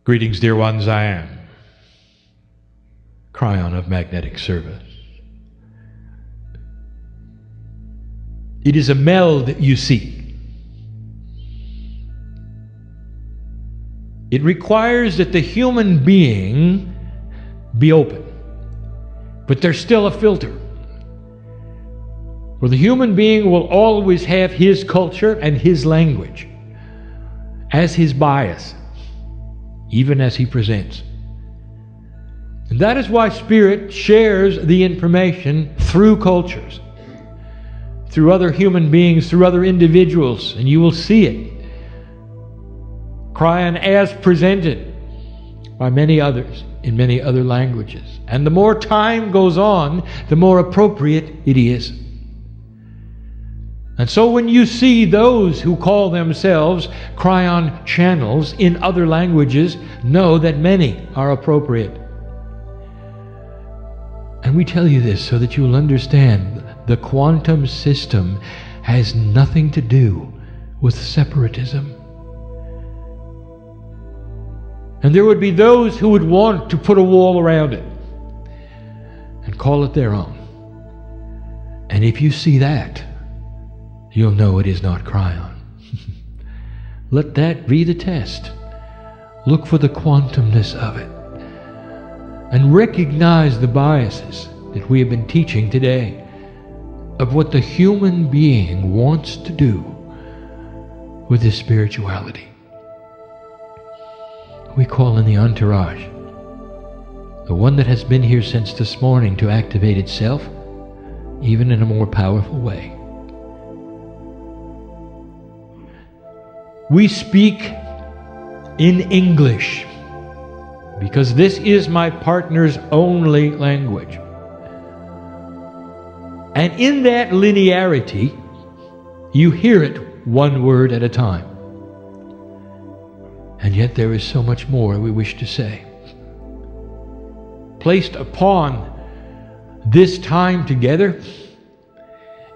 Greetings, dear ones, I am Kryon of Magnetic Service. It is a meld you seek. It requires that the human being be open, but there's still a filter. For the human being will always have his culture and his language as his bias, even as he presents. And that is why Spirit shares the information through cultures, through other human beings, through other individuals, and you will see it. Kryon as presented by many others in many other languages. And the more time goes on, the more appropriate it is. And so when you see those who call themselves Kryon channels in other languages, know that many are appropriate. And we tell you this so that you'll understand the quantum system has nothing to do with separatism. And there would be those who would want to put a wall around it and call it their own. And if you see that, you'll know it is not Kryon. Let that be the test. Look for the quantumness of it. And recognize the biases that we have been teaching today of what the human being wants to do with his spirituality. We call in the entourage, the one that has been here since this morning, to activate itself, even in a more powerful way. We speak in English because this is my partner's only language. And in that linearity, you hear it one word at a time. And yet there is so much more we wish to say. Placed upon this time together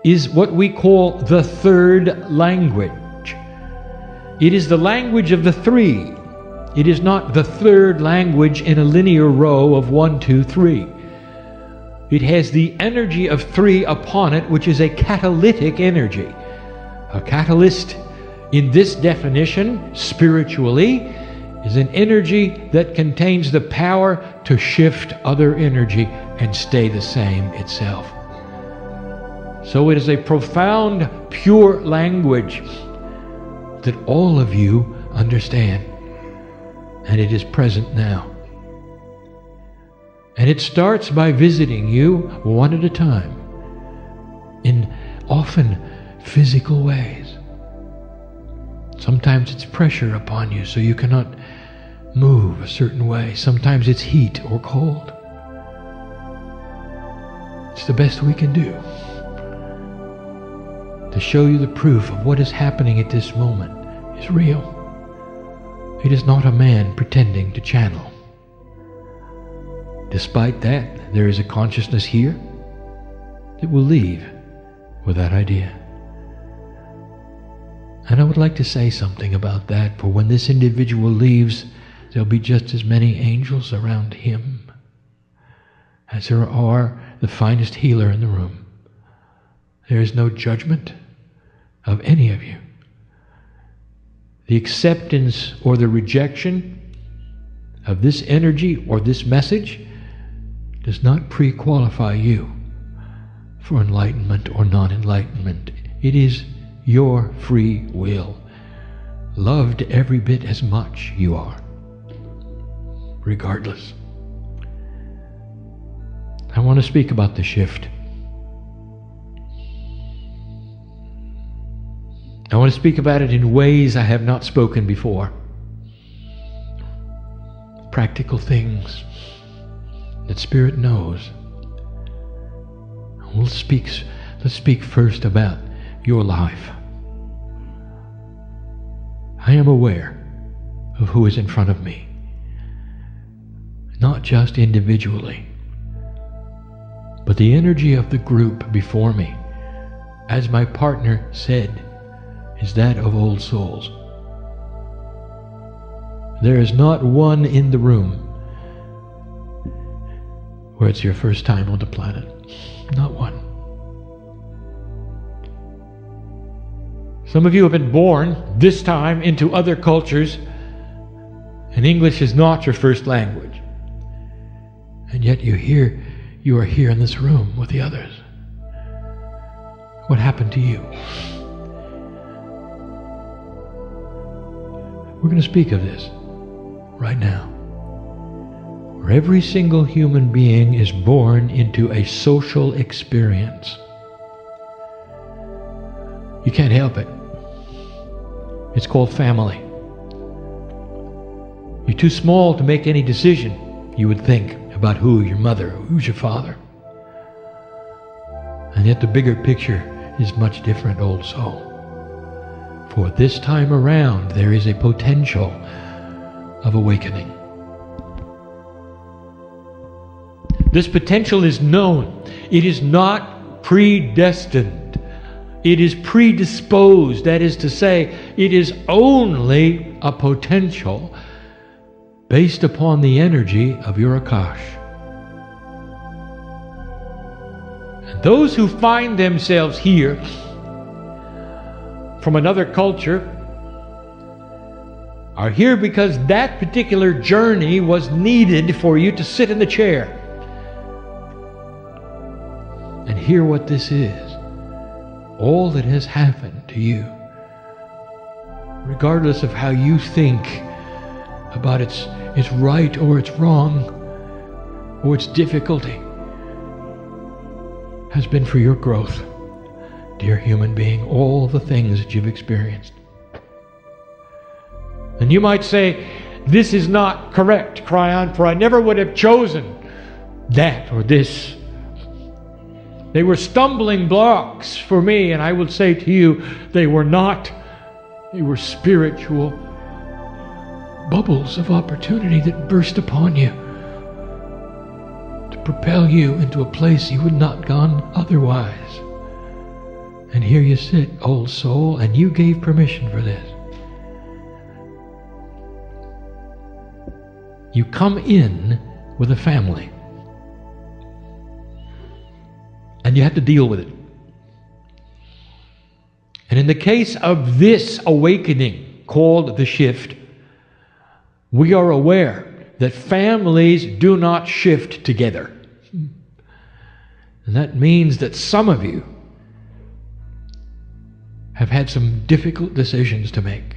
is what we call the third language. It is the language of the three. It is not the third language in a linear row of 1, 2, 3. It has the energy of 3 upon it, which is a catalytic energy. A catalyst, in this definition, spiritually, is an energy that contains the power to shift other energy and stay the same itself. So it is a profound, pure language that all of you understand, and it is present now. And it starts by visiting you one at a time in often physical ways. Sometimes it's pressure upon you so you cannot move a certain way. Sometimes it's heat or cold. It's the best we can do to show you the proof of what is happening at this moment is real. It is not a man pretending to channel. Despite that, there is a consciousness here that will leave with that idea. And I would like to say something about that, for when this individual leaves, there'll be just as many angels around him as there are the finest healer in the room. There is no judgment of any of you. The acceptance or the rejection of this energy or this message does not pre-qualify you for enlightenment or non-enlightenment. It is your free will, loved every bit as much you are, regardless. I want to speak about the shift. I want to speak about it in ways I have not spoken before. Practical things that Spirit knows. Let's speak first about your life. I am aware of who is in front of me, not just individually, but the energy of the group before me, as my partner said, is that of old souls. There is not one in the room where it's your first time on the planet. Not one. Some of you have been born this time into other cultures, and English is not your first language. And yet you are here in this room with the others. What happened to you? We're going to speak of this right now. Where every single human being is born into a social experience. You can't help it. It's called family. You're too small to make any decision, you would think, about who your mother, who's your father. And yet the bigger picture is much different also. For this time around, there is a potential of awakening. This potential is known. It is not predestined. It is predisposed. That is to say, it is only a potential based upon the energy of your Akash. And those who find themselves here from another culture are here because that particular journey was needed for you to sit in the chair and hear what this is. All that has happened to you, regardless of how you think about its right or its wrong or its difficulty, has been for your growth, dear human being, all the things that you've experienced. And you might say, this is not correct, Kryon, for I never would have chosen that or this. They were stumbling blocks for me, and I would say to you, they were not. They were spiritual bubbles of opportunity that burst upon you to propel you into a place you would not have gone otherwise. And here you sit, old soul, and you gave permission for this. You come in with a family, and you have to deal with it. And in the case of this awakening called the shift, we are aware that families do not shift together. And that means that some of you have had some difficult decisions to make.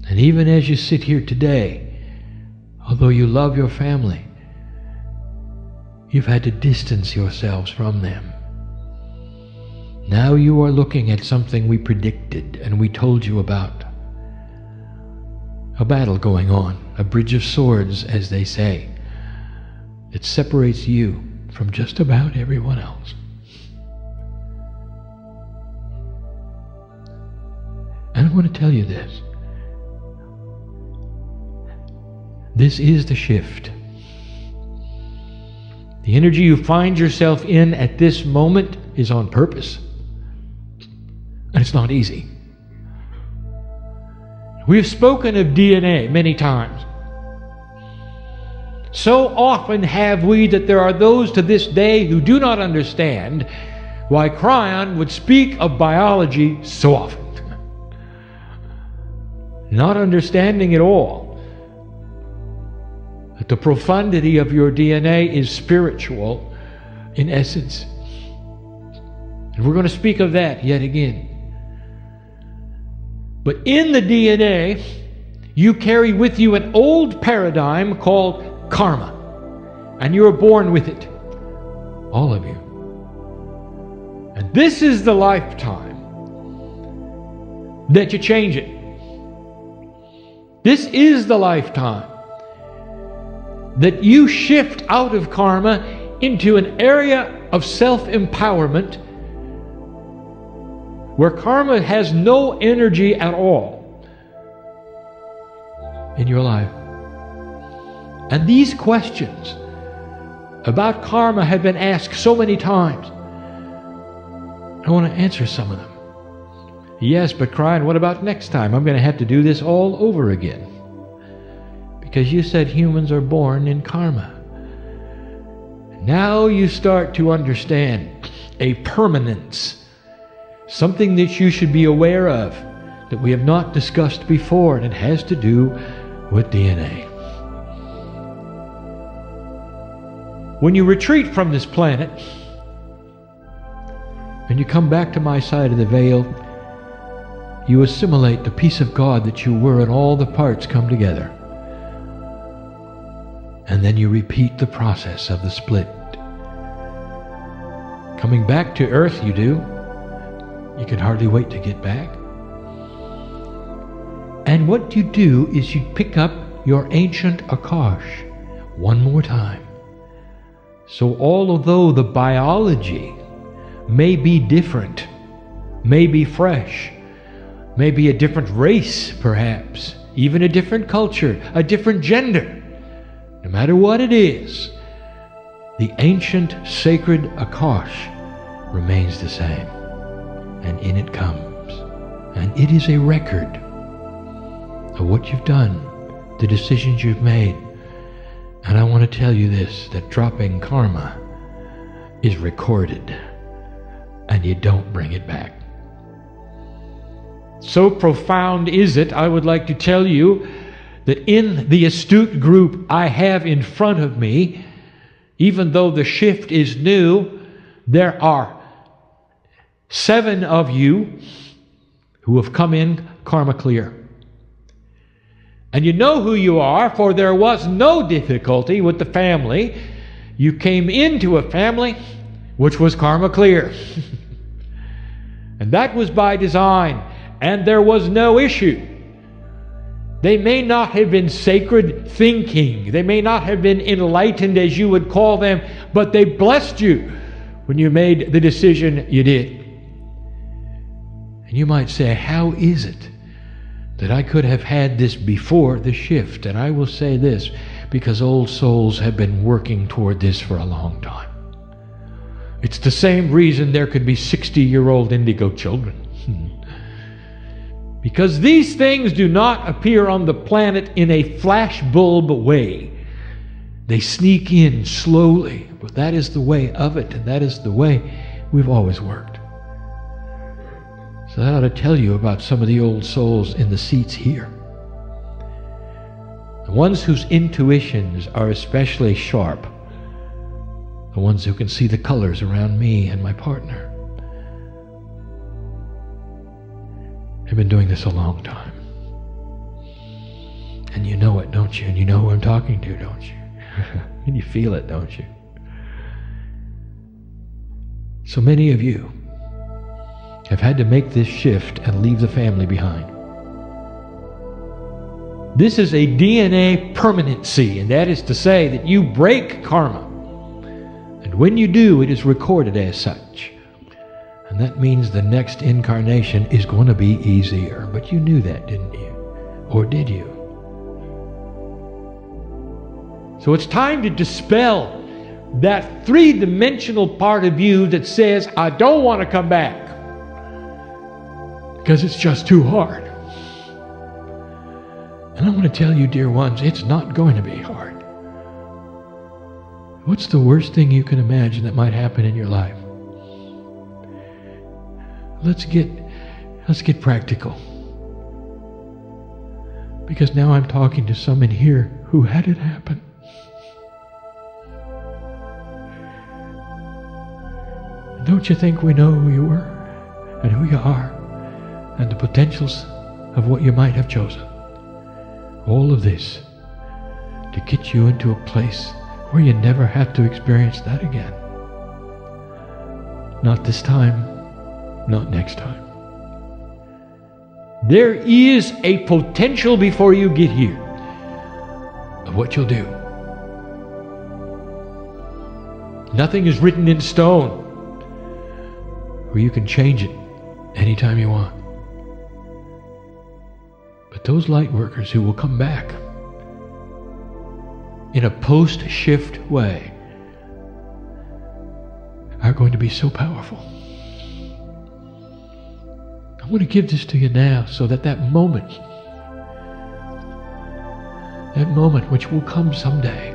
And even as you sit here today, although you love your family, you've had to distance yourselves from them. Now you are looking at something we predicted and we told you about. A battle going on, a bridge of swords, as they say, that separates you from just about everyone else. And I want to tell you this. This is the shift. The energy you find yourself in at this moment is on purpose. And it's not easy. We have spoken of DNA many times. So often have we that there are those to this day who do not understand why Kryon would speak of biology so often. Not understanding at all that the profundity of your DNA is spiritual in essence. And we're going to speak of that yet again. But in the DNA, you carry with you an old paradigm called karma. And you are born with it. All of you. And this is the lifetime that you change it. This is the lifetime that you shift out of karma into an area of self-empowerment where karma has no energy at all in your life. And these questions about karma have been asked so many times. I want to answer some of them. Yes, but Kryon, what about next time? I'm going to have to do this all over again. Because you said humans are born in karma. Now you start to understand a permanence, something that you should be aware of that we have not discussed before, and it has to do with DNA. When you retreat from this planet and you come back to my side of the veil, you assimilate the peace of God that you were, and all the parts come together. And then you repeat the process of the split. Coming back to earth, you do. You can hardly wait to get back. And what you do is you pick up your ancient Akash one more time. So although the biology may be different, may be fresh, may be a different race perhaps, even a different culture, a different gender, no matter what it is, the ancient sacred Akash remains the same. And in it comes. And it is a record of what you've done, the decisions you've made. And I want to tell you this, that dropping karma is recorded, and you don't bring it back. So profound is it, I would like to tell you that in the astute group I have in front of me, even though the shift is new, there are 7 of you who have come in karma clear. And you know who you are, for there was no difficulty with the family. You came into a family which was karma clear. And that was by design, and there was no issue. They may not have been sacred thinking, they may not have been enlightened as you would call them, but they blessed you when you made the decision you did. And you might say, how is it that I could have had this before the shift? And I will say this, because old souls have been working toward this for a long time. It's the same reason there could be 60-year-old indigo children. Because these things do not appear on the planet in a flashbulb way. They sneak in slowly, but that is the way of it, and that is the way we've always worked. So that ought to tell you about some of the old souls in the seats here. The ones whose intuitions are especially sharp, the ones who can see the colors around me and my partner, have been doing this a long time. And you know it, don't you? And you know who I'm talking to, don't you? And you feel it, don't you? So many of you have had to make this shift and leave the family behind. This is a DNA permanency, and that is to say that you break karma. And when you do, it is recorded as such. And that means the next incarnation is going to be easier. But you knew that, didn't you? Or did you? So it's time to dispel that three-dimensional part of you that says, I don't want to come back because it's just too hard. And I want to tell you, dear ones, it's not going to be hard. What's the worst thing you can imagine that might happen in your life? Let's get practical. Because now I'm talking to some in here who had it happen. Don't you think we know who you were and who you are and the potentials of what you might have chosen? All of this to get you into a place where you never have to experience that again. Not this time, not next time. There is a potential before you get here of what you'll do. Nothing is written in stone where you can change it anytime you want. But those light workers who will come back in a post-shift way are going to be so powerful. I want to give this to you now so that that moment which will come someday,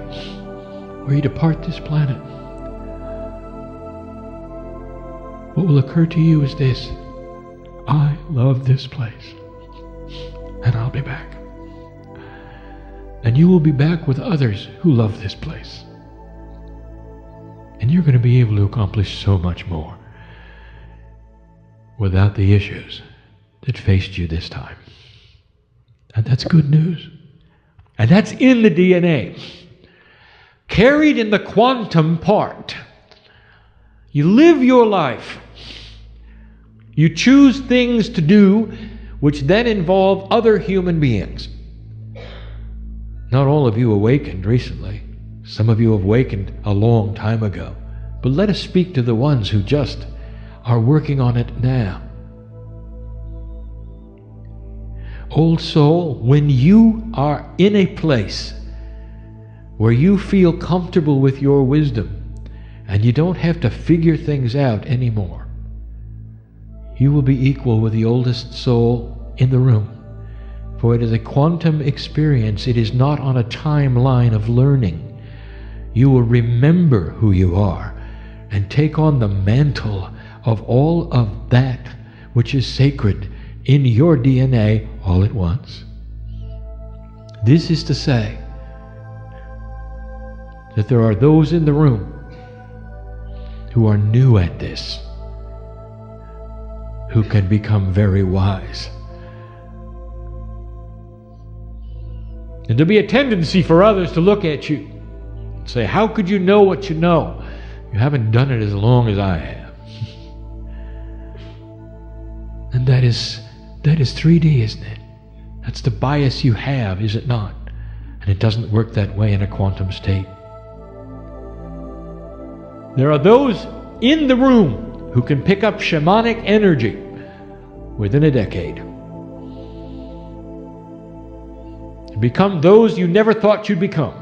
where you depart this planet, what will occur to you is this: I love this place, and I'll be back. And you will be back with others who love this place. And you're going to be able to accomplish so much more without the issues that faced you this time. And that's good news. And that's in the DNA. Carried in the quantum part. You live your life. You choose things to do which then involve other human beings. Not all of you awakened recently. Some of you have awakened a long time ago. But let us speak to the ones who just are working on it now. Old soul, when you are in a place where you feel comfortable with your wisdom and you don't have to figure things out anymore, you will be equal with the oldest soul in the room. For it is a quantum experience. It is not on a timeline of learning. You will remember who you are and take on the mantle of all of that which is sacred in your DNA all at once. This is to say that there are those in the room who are new at this, who can become very wise. And there'll be a tendency for others to look at you and say, how could you know what you know? You haven't done it as long as I have. And that is 3D, isn't it? That's the bias you have, is it not? And it doesn't work that way in a quantum state. There are those in the room who can pick up shamanic energy within a decade. Become those you never thought you'd become.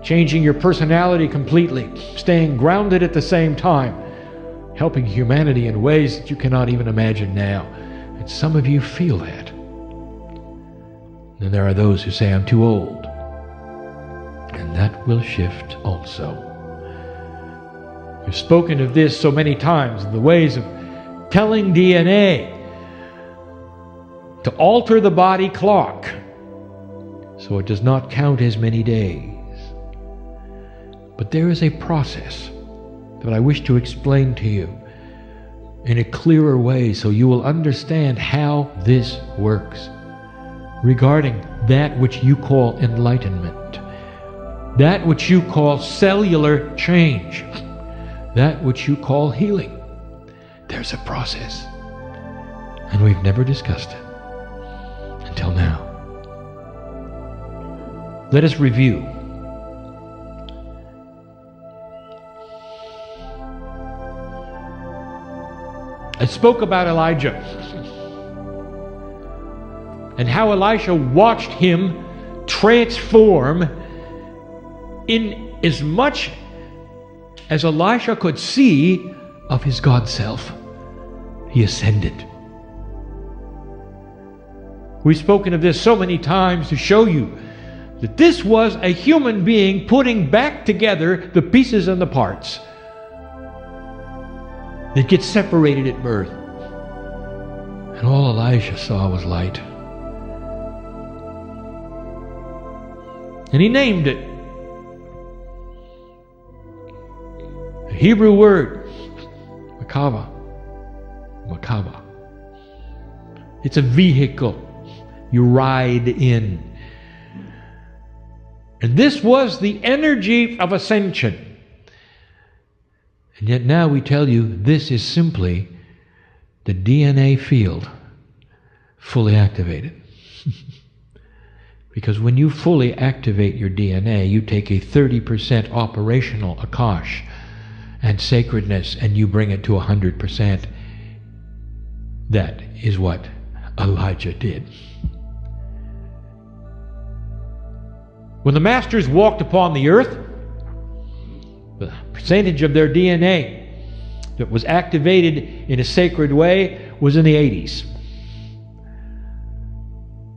Changing your personality completely, staying grounded at the same time, helping humanity in ways that you cannot even imagine now. And some of you feel that. And there are those who say, I'm too old. And that will shift also. We've spoken of this so many times, the ways of telling DNA to alter the body clock so it does not count as many days. But there is a process that I wish to explain to you in a clearer way so you will understand how this works regarding that which you call enlightenment, that which you call cellular change, that which you call healing. There's a process, and we've never discussed it until now. Let us review. I spoke about Elijah and how Elisha watched him transform in as much as Elisha could see of his God self. He ascended. We've spoken of this so many times to show you that this was a human being putting back together the pieces and the parts that get separated at birth. And all Elisha saw was light. And he named it. The Hebrew word, Makaba. It's a vehicle you ride in. And this was the energy of ascension. And yet now we tell you this is simply the DNA field fully activated. Because when you fully activate your DNA, you take a 30% operational Akash and sacredness and you bring it to 100%. That is what Elijah did. When the masters walked upon the earth, the percentage of their DNA that was activated in a sacred way was in the 80s.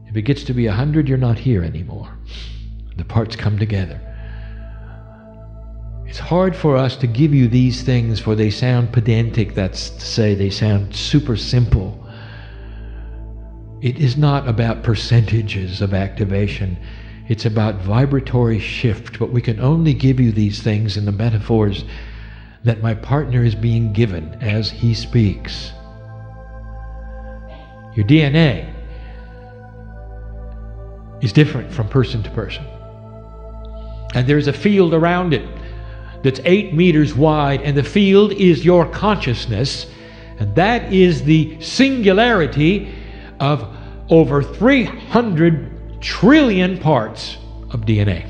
If it gets to be 100, you're not here anymore. The parts come together. It's hard for us to give you these things, for they sound pedantic. That's to say, they sound super simple. It is not about percentages of activation. It's about vibratory shift. But we can only give you these things in the metaphors that my partner is being given as he speaks. Your DNA is different from person to person. And there's a field around it that's 8 meters wide, and the field is your consciousness, and that is the singularity of over 300 trillion parts of DNA.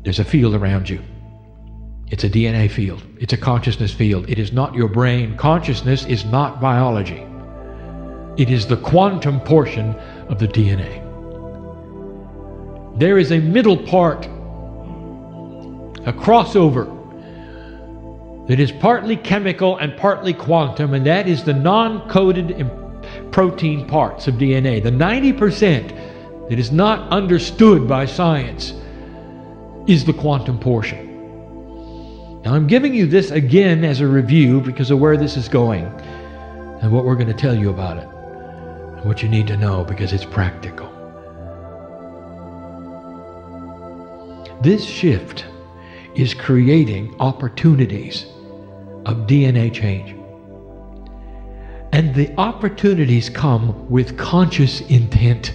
There's a field around you. It's a DNA field. It's a consciousness field. It is not your brain. Consciousness is not biology. It is the quantum portion of the DNA. There is a middle part, a crossover, that is partly chemical and partly quantum, and that is the non-coded protein parts of DNA. The 90% that is not understood by science is the quantum portion. Now I'm giving you this again as a review because of where this is going and what we're going to tell you about it and what you need to know, because it's practical. This shift is creating opportunities of DNA change. And the opportunities come with conscious intent.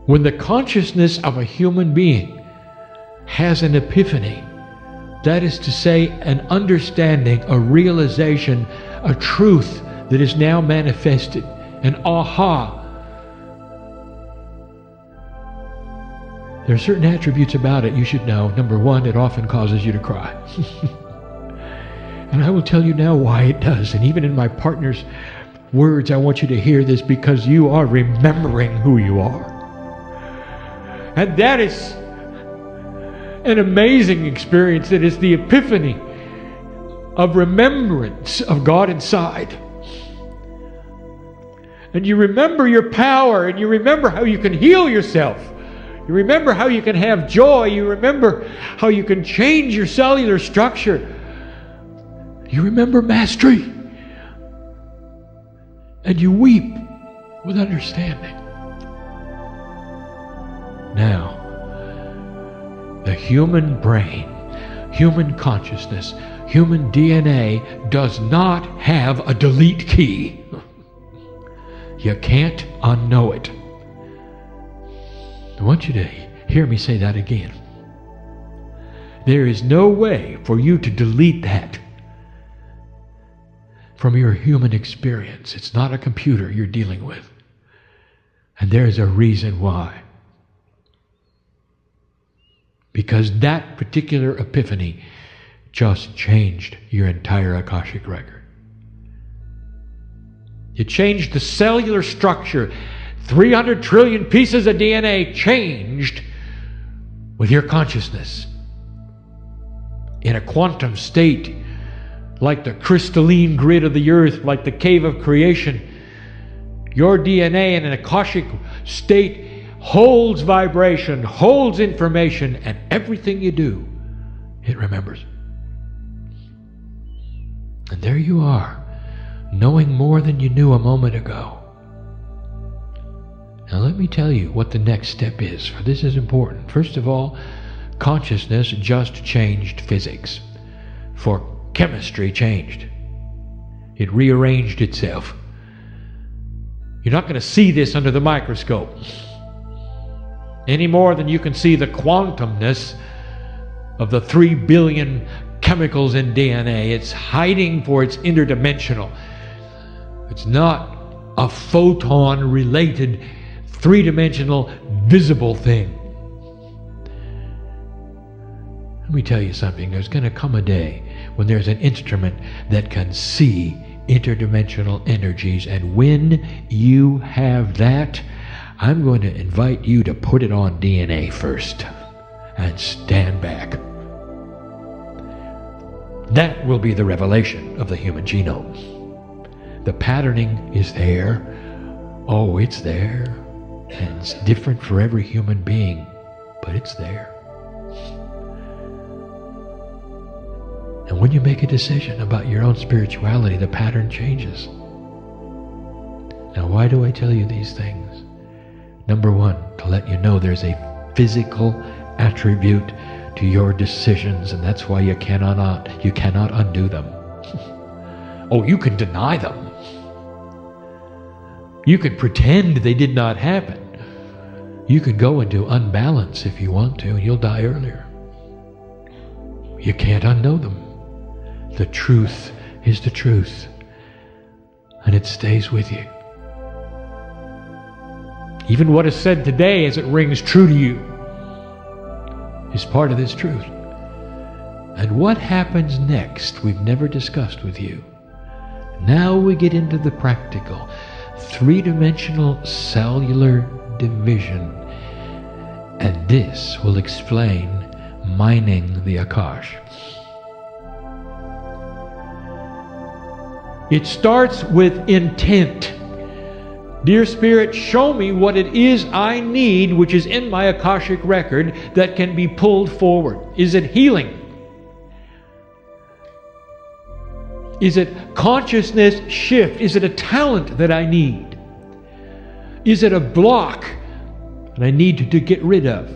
When the consciousness of a human being has an epiphany, that is to say, an understanding, a realization, a truth that is now manifested, an aha. There are certain attributes about it you should know. Number one, it often causes you to cry. And I will tell you now why it does. And even in my partner's words, I want you to hear this, because you are remembering who you are. And that is an amazing experience. That is the epiphany of remembrance of God inside. And you remember your power, and you remember how you can heal yourself. You remember how you can have joy. You remember how you can change your cellular structure. You remember mastery. And you weep with understanding. Now, the human brain, human consciousness, human DNA does not have a delete key. You can't unknow it. I want you to hear me say that again. There is no way for you to delete that from your human experience. It's not a computer you're dealing with. And there's a reason why. Because that particular epiphany just changed your entire Akashic record. It changed the cellular structure. 300 trillion pieces of DNA changed with your consciousness in a quantum state, like the crystalline grid of the earth, like the cave of creation. Your DNA in an Akashic state holds vibration, holds information, and everything you do, it remembers. And there you are, knowing more than you knew a moment ago. Now let me tell you what the next step is, for this is important. First of all, consciousness just changed physics, for chemistry changed. It rearranged itself. You're not going to see this under the microscope any more than you can see the quantumness of the 3 billion chemicals in DNA. It's hiding for its interdimensional. It's not a photon-related, three-dimensional, visible thing. Let me tell you something. There's going to come a day when there's an instrument that can see interdimensional energies, and when you have that, I'm going to invite you to put it on DNA first and stand back. That will be the revelation of the human genome. The patterning is there. Oh, it's there. And it's different for every human being, but it's there. And when you make a decision about your own spirituality, the pattern changes. Now, why do I tell you these things? Number one, to let you know there's a physical attribute to your decisions, and that's why you cannot undo them. Oh, you can deny them. You can pretend they did not happen. You can go into unbalance if you want to, and you'll die earlier. You can't unknow them. The truth is the truth, and it stays with you. Even what is said today as it rings true to you is part of this truth. And what happens next, we've never discussed with you. Now we get into the practical, three-dimensional cellular division. And this will explain mining the Akash. It starts with intent. Dear Spirit, show me what it is I need, which is in my Akashic record, that can be pulled forward. Is it healing? Is it consciousness shift? Is it a talent that I need? Is it a block that I need to get rid of?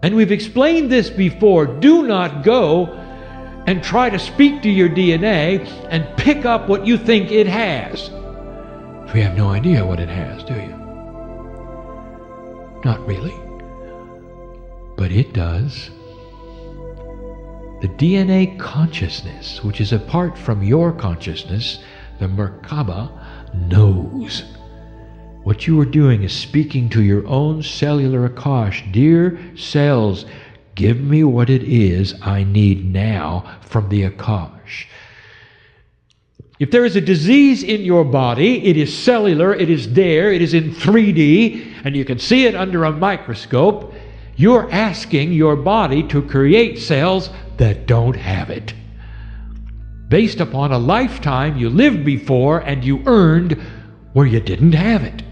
And we've explained this before. Do not go and try to speak to your DNA and pick up what you think it has. We have no idea what it has, do you? Not really. But it does. The DNA consciousness, which is apart from your consciousness, the Merkaba, knows. What you are doing is speaking to your own cellular Akash. Dear cells, give me what it is I need now from the Akash. If there is a disease in your body, it is cellular, it is there, it is in 3D, and you can see it under a microscope. You're asking your body to create cells that don't have it, based upon a lifetime you lived before and you earned where you didn't have it.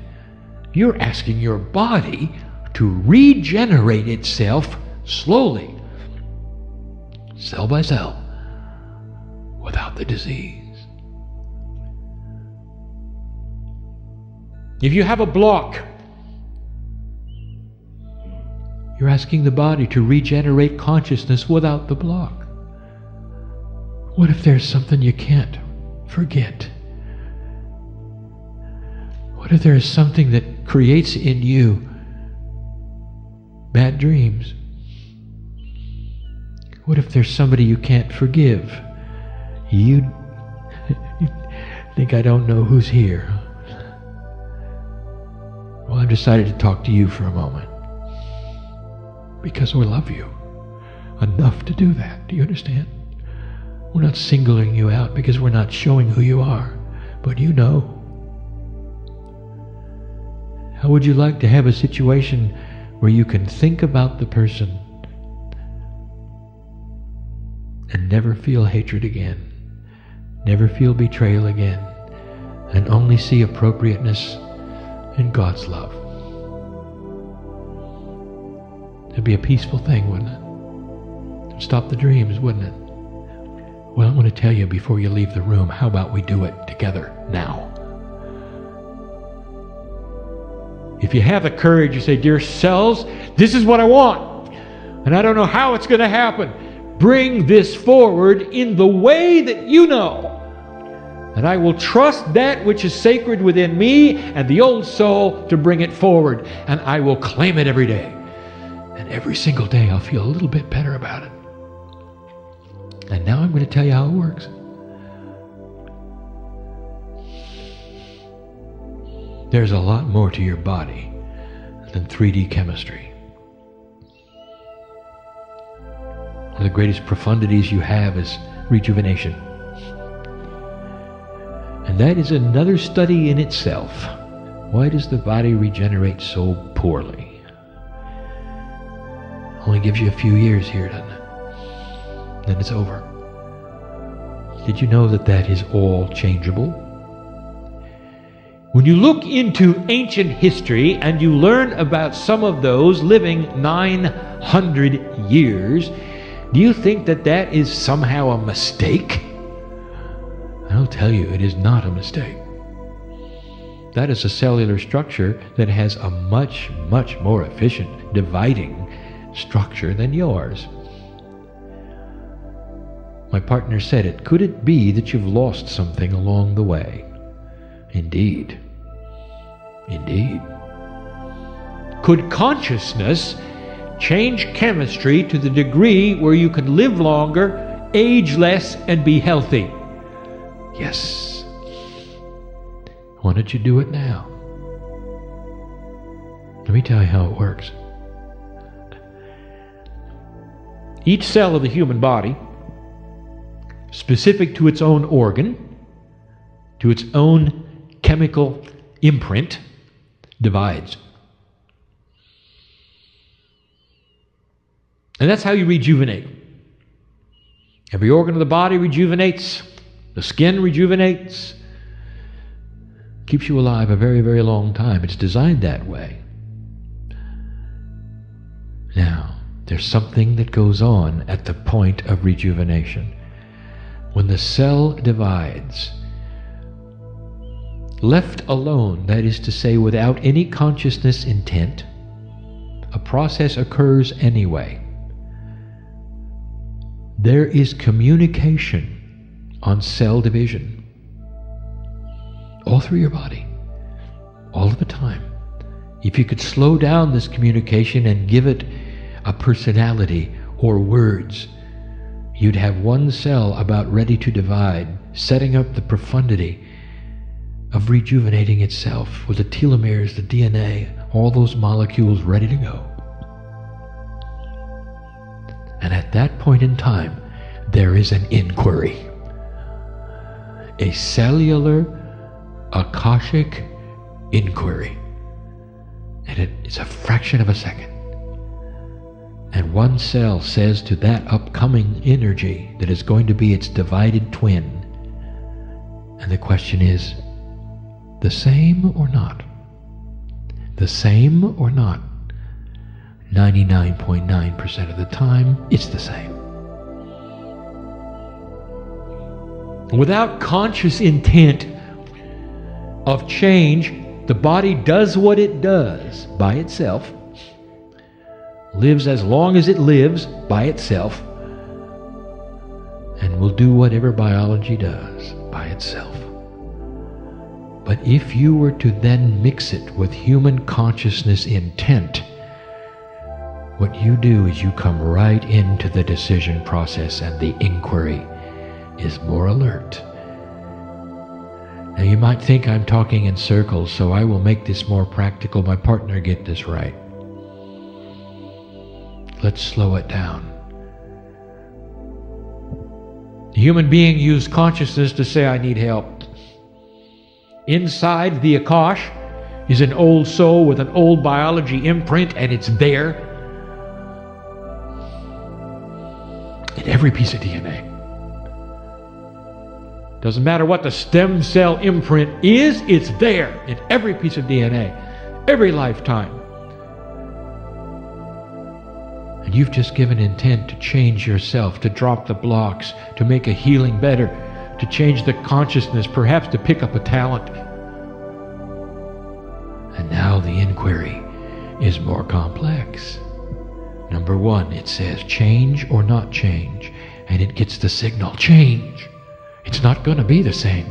You're asking your body to regenerate itself slowly, cell by cell, without the disease. If you have a block, you're asking the body to regenerate consciousness without the block. What if there's something you can't forget? What if there is something that creates in you bad dreams? What if there's somebody you can't forgive? You think I don't know who's here? Well, I've decided to talk to you for a moment, because we love you enough to do that. Do you understand? We're not singling you out because we're not showing who you are, but you know. How would you like to have a situation where you can think about the person and never feel hatred again, never feel betrayal again, and only see appropriateness in God's love? It'd be a peaceful thing, wouldn't it? It'd stop the dreams, wouldn't it? Well, I'm going to tell you before you leave the room, how about we do it together now? If you have the courage, you say, dear cells, this is what I want, and I don't know how it's going to happen. Bring this forward in the way that you know. And I will trust that which is sacred within me and the old soul to bring it forward. And I will claim it every day. And every single day I'll feel a little bit better about it. And now I'm going to tell you how it works. There's a lot more to your body than 3D chemistry. One of the greatest profundities you have is rejuvenation. And that is another study in itself. Why does the body regenerate so poorly? Only gives you a few years here, doesn't it? then it's over. Did you know that that is all changeable? When you look into ancient history and you learn about some of those living 900 years, do you think that that is somehow a mistake? I'll tell you, it is not a mistake. That is a cellular structure that has a much, much more efficient dividing structure than yours. My partner said it. Could it be that you've lost something along the way? Indeed. Indeed. Could consciousness change chemistry to the degree where you can live longer, age less, and be healthy? Yes. Why don't you do it now? Let me tell you how it works. Each cell of the human body, specific to its own organ, to its own chemical imprint, divides. And that's how you rejuvenate. Every organ of the body rejuvenates. The skin rejuvenates. Keeps you alive a very, very long time. It's designed that way. Now, there's something that goes on at the point of rejuvenation. When the cell divides, left alone, that is to say, without any consciousness intent, a process occurs anyway. There is communication on cell division all through your body, all of the time. If you could slow down this communication and give it a personality or words, you'd have one cell about ready to divide, setting up the profundity of rejuvenating itself with the telomeres, the DNA, all those molecules ready to go. And at that point in time, there is an inquiry. A cellular Akashic inquiry. And it's a fraction of a second. And one cell says to that upcoming energy that is going to be its divided twin, and the question is, the same or not? The same or not? 99.9% of the time, it's the same. Without conscious intent of change, the body does what it does by itself, lives as long as it lives by itself, and will do whatever biology does by itself. But if you were to then mix it with human consciousness intent, what you do is you come right into the decision process, and the inquiry is more alert. Now you might think I'm talking in circles, so I will make this more practical. My partner get this right. Let's slow it down. The human being used consciousness to say, I need help. Inside the Akash is an old soul with an old biology imprint, and it's there in every piece of DNA. Doesn't matter what the stem cell imprint is, it's there in every piece of DNA, every lifetime. And you've just given intent to change yourself, to drop the blocks, to make a healing better, to change the consciousness, perhaps to pick up a talent. And now the inquiry is more complex. Number one, it says change or not change, and it gets the signal, change. It's not going to be the same.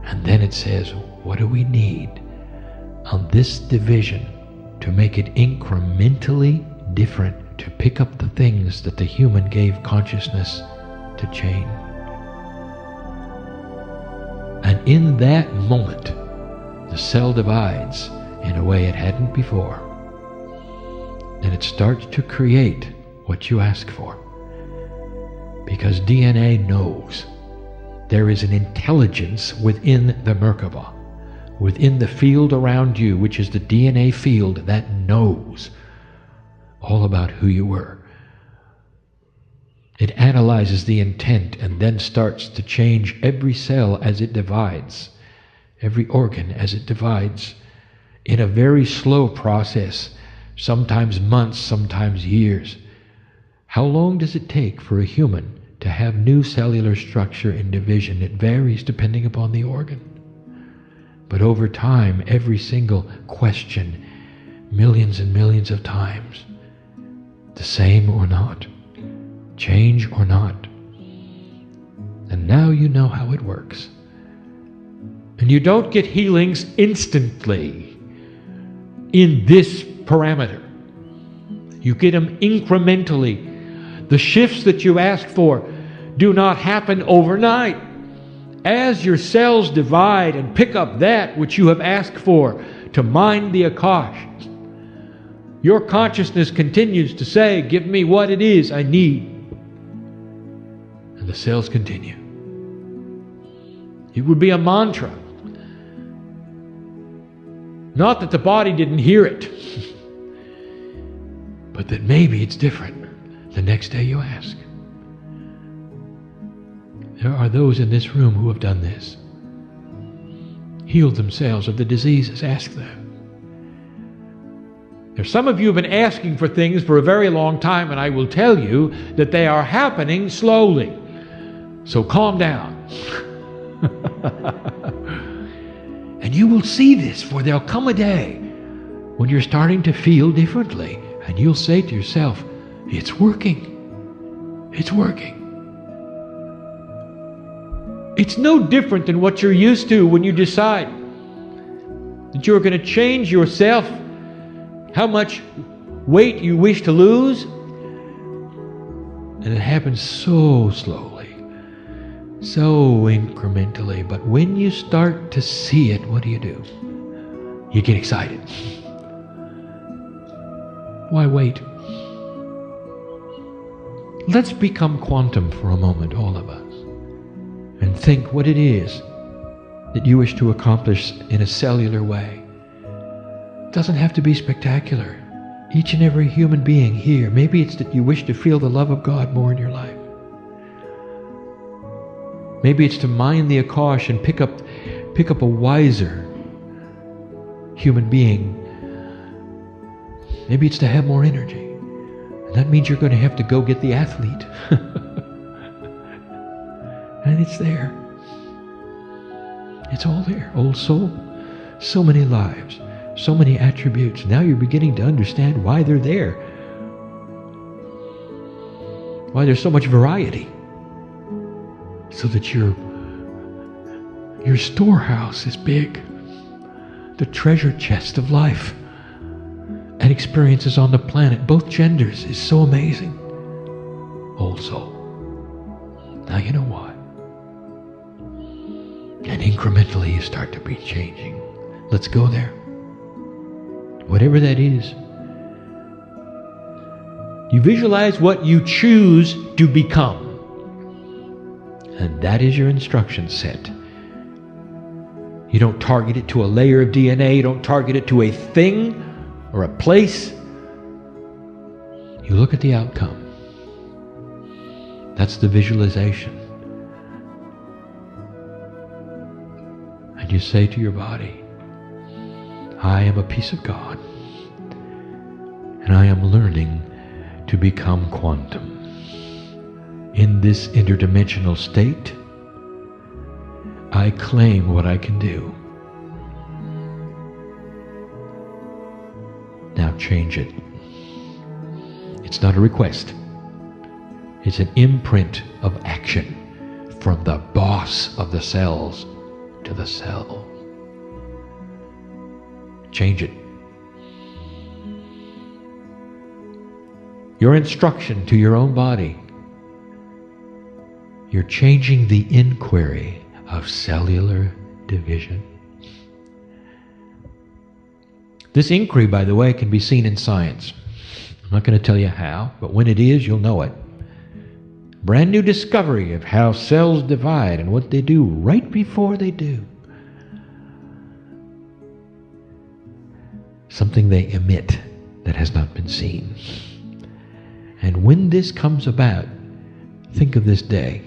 And then it says, what do we need on this division to make it incrementally different, to pick up the things that the human gave consciousness to change? And in that moment, the cell divides in a way it hadn't before. And it starts to create what you ask for. Because DNA knows. There is an intelligence within the Merkaba, within the field around you, which is the DNA field that knows all about who you were. It analyzes the intent and then starts to change every cell as it divides, every organ as it divides, in a very slow process, sometimes months, sometimes years. How long does it take for a human to have new cellular structure and division? It varies depending upon the organ. But over time, every single question, millions and millions of times, the same or not, change or not. And now you know how it works. And you don't get healings instantly in this parameter. You get them incrementally. The shifts that you ask for do not happen overnight. As your cells divide and pick up that which you have asked for to mind the Akash, your consciousness continues to say, give me what it is I need. And the cells continue. It would be a mantra. Not that the body didn't hear it, but that maybe it's different the next day you ask. There are those in this room who have done this. Healed themselves of the diseases. Ask them. There's some of you have been asking for things for a very long time, and I will tell you that they are happening slowly. So calm down. And you will see this, for there'll come a day when you're starting to feel differently, and you'll say to yourself, it's working. It's working. It's no different than what you're used to when you decide that you're going to change yourself, how much weight you wish to lose, and it happens so slowly, so incrementally. But when you start to see it, what do? You get excited. Why wait? Let's become quantum for a moment, all of us, and think what it is that you wish to accomplish in a cellular way. It doesn't have to be spectacular. Each and every human being here, maybe it's that you wish to feel the love of God more in your life. Maybe it's to mind the Akash and pick up a wiser human being. Maybe it's to have more energy. And that means you're going to have to go get the athlete. And it's there. It's all there. Old soul. So many lives. So many attributes. Now you're beginning to understand why they're there. Why there's so much variety. So that your storehouse is big. The treasure chest of life and experiences on the planet, both genders, is so amazing. Old soul. Now you know why. And incrementally you start to be changing. Let's go there. Whatever that is. You visualize what you choose to become. And that is your instruction set. You don't target it to a layer of DNA. You don't target it to a thing or a place. You look at the outcome. That's the visualization. And you say to your body, I am a piece of God, and I am learning to become quantum. In this interdimensional state, I claim what I can do. Now change it. It's not a request. It's an imprint of action from the boss of the cells to the cell. Change it. Your instruction to your own body. You're changing the inquiry of cellular division. This inquiry, by the way, can be seen in science. I'm not going to tell you how, but when it is, you'll know it. Brand new discovery of how cells divide and what they do right before they do. Something they emit that has not been seen. And when this comes about, Think of this day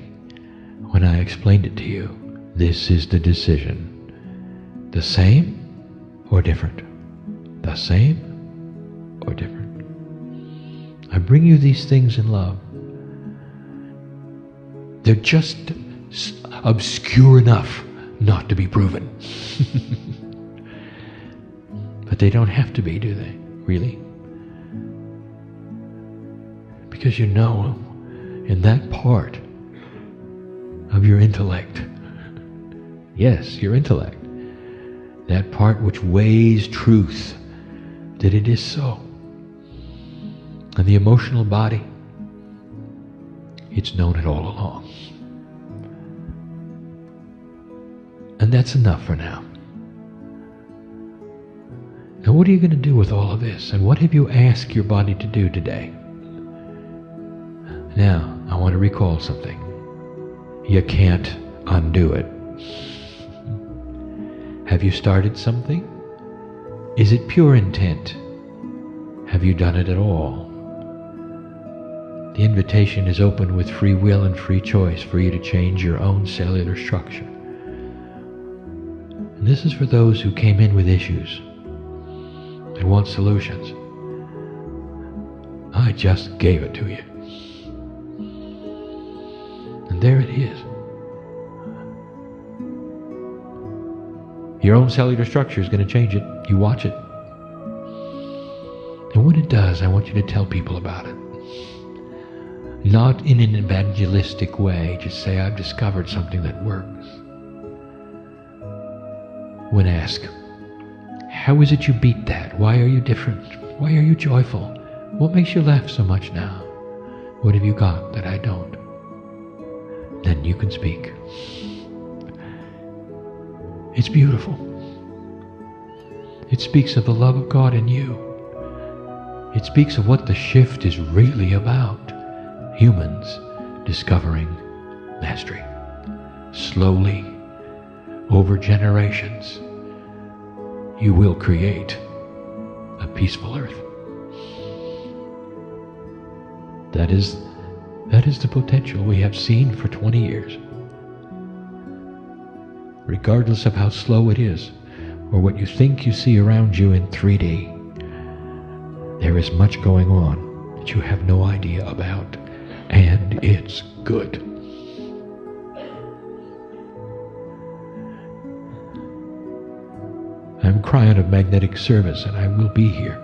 when I explained it to you. This is the decision. The same or different? The same or different? I bring you these things in love. They're just obscure enough not to be proven. But they don't have to be, do they? Really? Because you know, in that part of your intellect, yes, your intellect, that part which weighs truth, that it is so. And the emotional body, it's known it all along. And that's enough for now. Now what are you going to do with all of this? And what have you asked your body to do today? Now, I want to recall something. You can't undo it. Have you started something? Is it pure intent? Have you done it at all? The invitation is open with free will and free choice for you to change your own cellular structure. And this is for those who came in with issues and want solutions. I just gave it to you. And there it is. Your own cellular structure is going to change it. You watch it. And when it does, I want you to tell people about it. Not in an evangelistic way. Just say, I've discovered something that works. When asked, how is it you beat that? Why are you different? Why are you joyful? What makes you laugh so much now? What have you got that I don't? Then you can speak. It's beautiful. It speaks of the love of God in you. It speaks of what the shift is really about. Humans discovering mastery. Slowly, over generations, you will create a peaceful earth. That is the potential we have seen for 20 years. Regardless of how slow it is, or what you think you see around you in 3D, there is much going on that you have no idea about, and it's good. I'm Kryon of Magnetic Service, and I will be here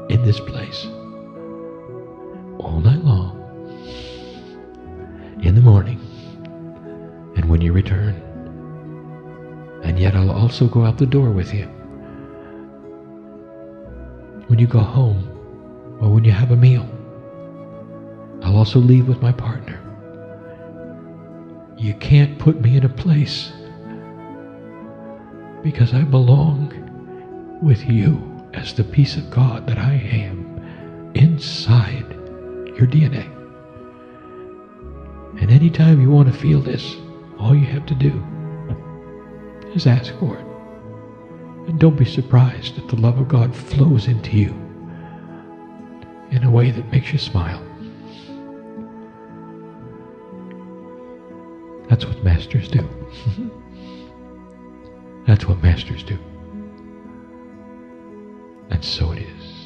in this place all night long, in the morning, and when you return. And yet I'll also go out the door with you. When you go home, or when you have a meal, I'll also leave with my partner. You can't put me in a place, because I belong with you as the piece of God that I am inside your DNA. And anytime you want to feel this, all you have to do is ask for it. And don't be surprised that the love of God flows into you in a way that makes you smile. That's what masters do. That's what masters do. And so it is.